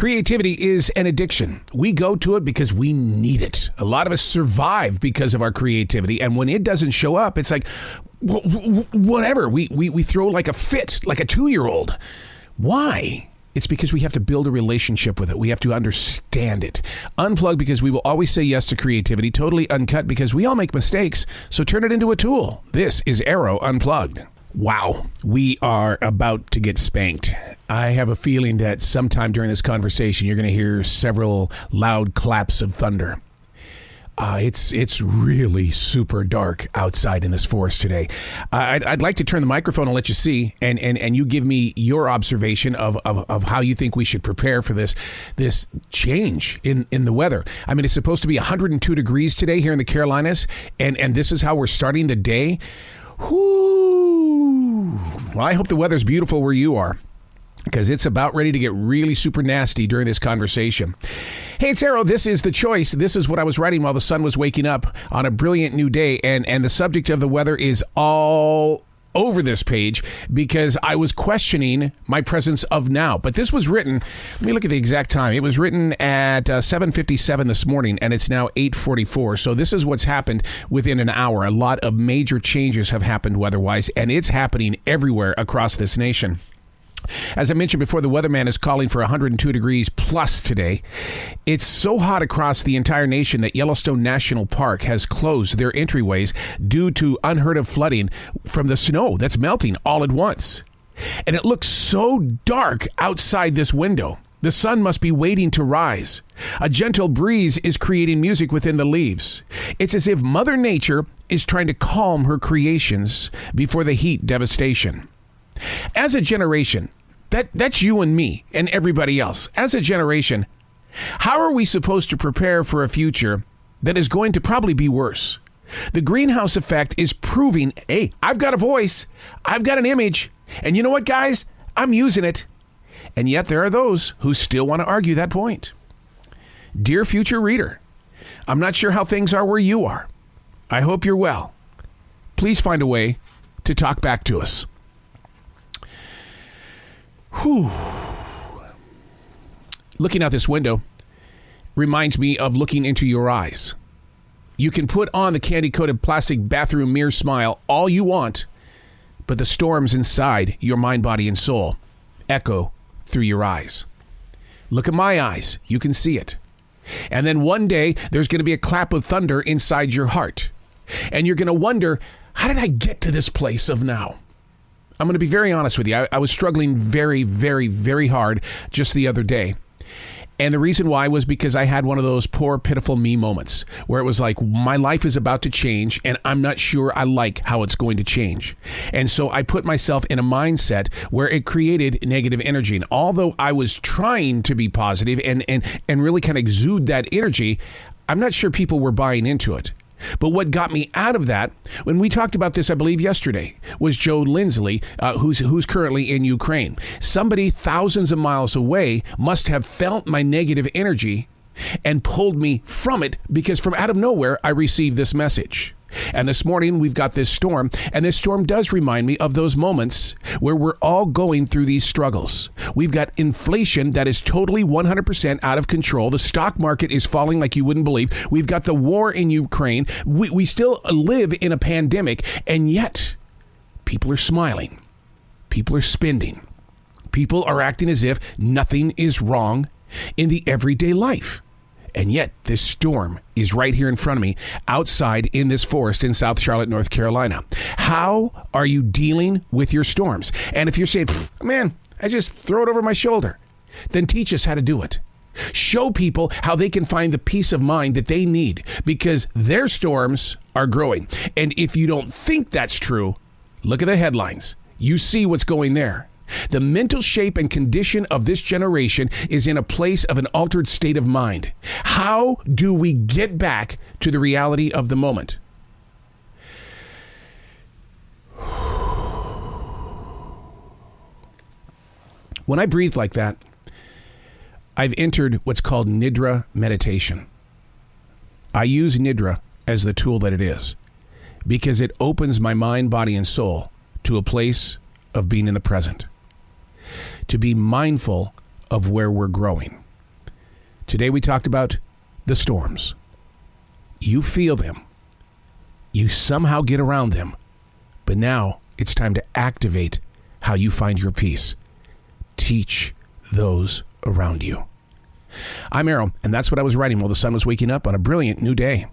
Creativity is an addiction. We go to it because we need it. A lot of us survive because of our creativity. And when it doesn't show up, it's like, whatever. We throw like a fit, like a 2-year-old. Why? It's because we have to build a relationship with it. We have to understand it. Unplugged because we will always say yes to creativity. Totally Uncut because we all make mistakes. So turn it into a tool. This is Arroe Unplugged. Wow, we are about to get spanked. I have a feeling that sometime during this conversation, you're going to hear several loud claps of thunder. It's really super dark outside in this forest today. I'd like to turn the microphone and let you see, and you give me your observation of how you think we should prepare for this change in the weather. I mean, it's supposed to be 102 degrees today here in the Carolinas, and this is how we're starting the day. Whoo! Well, I hope the weather's beautiful where you are, because it's about ready to get really super nasty during this conversation. Hey, it's Arroe. This is The Choice. This is what I was writing while the sun was waking up on a brilliant new day, and the subject of the weather is all over this page because I was questioning my presence of now. But this was written, let me look at the exact time. It was written at 7:57 this morning, and it's now 8:44. So this is what's happened within an hour. A lot of major changes have happened weather-wise, and it's happening everywhere across this nation. As I mentioned before, the weatherman is calling for 102 degrees plus today. It's so hot across the entire nation that Yellowstone National Park has closed their entryways due to unheard of flooding from the snow that's melting all at once. And it looks so dark outside this window. The sun must be waiting to rise. A gentle breeze is creating music within the leaves. It's as if Mother Nature is trying to calm her creations before the heat devastation. As a generation, that's you and me and everybody else. As a generation, how are we supposed to prepare for a future that is going to probably be worse? The greenhouse effect is proving, hey, I've got a voice, I've got an image, and you know what, guys? I'm using it. And yet there are those who still want to argue that point. Dear future reader, I'm not sure how things are where you are. I hope you're well. Please find a way to talk back to us. Whew. Looking out this window reminds me of looking into your eyes. You can put on the candy-coated plastic bathroom mirror smile all you want, but the storms inside your mind, body, and soul echo through your eyes. Look at my eyes. You can see it. And then one day, there's going to be a clap of thunder inside your heart. And you're going to wonder, how did I get to this place of now? I'm going to be very honest with you. I was struggling very, very, very hard just the other day. And the reason why was because I had one of those poor, pitiful me moments where it was like, my life is about to change and I'm not sure I like how it's going to change. And so I put myself in a mindset where it created negative energy. And although I was trying to be positive and really kind of exude that energy, I'm not sure people were buying into it. But what got me out of that, when we talked about this, I believe yesterday, was Joe Lindsley, who's currently in Ukraine. Somebody thousands of miles away must have felt my negative energy and pulled me from it because from out of nowhere, I received this message. And this morning, we've got this storm, and this storm does remind me of those moments where we're all going through these struggles. We've got inflation that is totally 100% out of control. The stock market is falling like you wouldn't believe. We've got the war in Ukraine. We still live in a pandemic, and yet people are smiling. People are spending. People are acting as if nothing is wrong in the everyday life. And yet, this storm is right here in front of me, outside in this forest in South Charlotte, North Carolina. How are you dealing with your storms? And if you're saying, man, I just throw it over my shoulder, then teach us how to do it. Show people how they can find the peace of mind that they need because their storms are growing. And if you don't think that's true, look at the headlines. You see what's going there. The mental shape and condition of this generation is in a place of an altered state of mind. How do we get back to the reality of the moment? When I breathe like that, I've entered what's called Nidra meditation. I use Nidra as the tool that it is because it opens my mind, body, and soul to a place of being in the present. To be mindful of where we're growing. Today we talked about the storms. You feel them. You somehow get around them. But now it's time to activate how you find your peace. Teach those around you. I'm Arroe, and that's what I was writing while the sun was waking up on a brilliant new day.